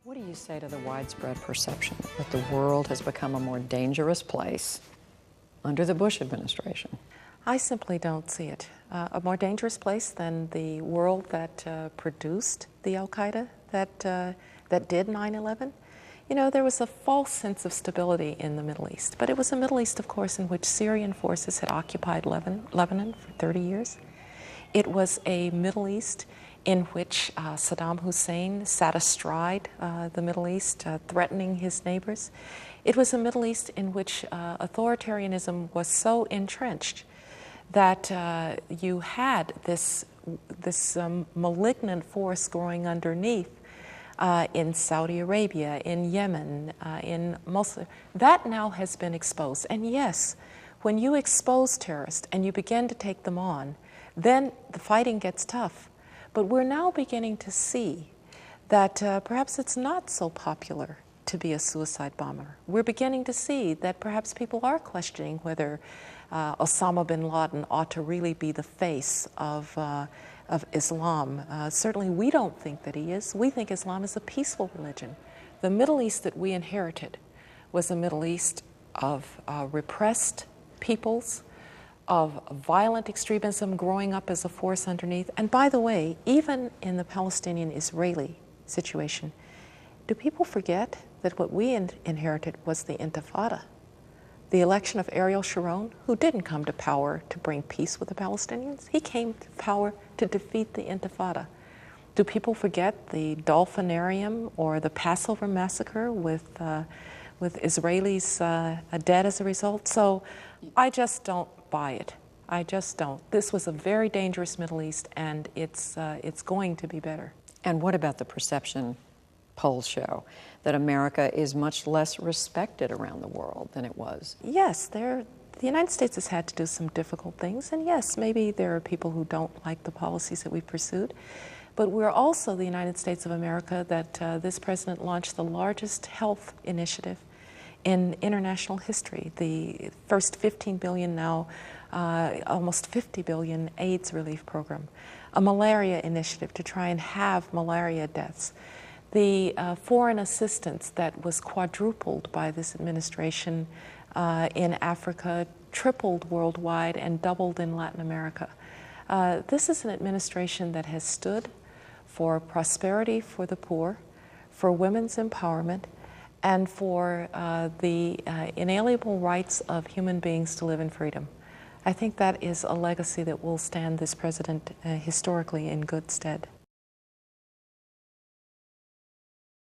What do you say to the widespread perception that the world has become a more dangerous place under the Bush administration? I simply don't see it. A more dangerous place than the world that produced the Al-Qaeda, that did 9/11. You know, there was a false sense of stability in the Middle East, but it was a Middle East, of course, in which Syrian forces had occupied Lebanon for 30 years. It was a Middle East in which Saddam Hussein sat astride the Middle East, threatening his neighbors. It was a Middle East in which authoritarianism was so entrenched that you had this malignant force growing underneath in Saudi Arabia, in Yemen, in Mosul. That now has been exposed. And yes, when you expose terrorists and you begin to take them on, then the fighting gets tough. But we're now beginning to see that perhaps it's not so popular to be a suicide bomber. We're beginning to see that perhaps people are questioning whether Osama bin Laden ought to really be the face of Islam. Certainly we don't think that he is. We think Islam is a peaceful religion. The Middle East that we inherited was a Middle East of repressed peoples, of violent extremism growing up as a force underneath. And by the way, even in the Palestinian-Israeli situation, do people forget that what we inherited was the Intifada? The election of Ariel Sharon, who didn't come to power to bring peace with the Palestinians. He came to power to defeat the Intifada. Do people forget the Dolphinarium or the Passover massacre with Israelis dead as a result? So I just don't buy it. I just don't. This was a very dangerous Middle East, and it's going to be better. And what about the perception polls show that America is much less respected around the world than it was? Yes, the United States has had to do some difficult things, and yes, maybe there are people who don't like the policies that we've pursued, but we're also the United States of America that this president launched the largest health initiative in international history. The first 15 billion, now almost 50 billion AIDS relief program, a malaria initiative to try and have malaria deaths. The foreign assistance that was quadrupled by this administration in Africa, tripled worldwide, and doubled in Latin America. This is an administration that has stood for prosperity for the poor, for women's empowerment, and for the inalienable rights of human beings to live in freedom. I think that is a legacy that will stand this president historically in good stead.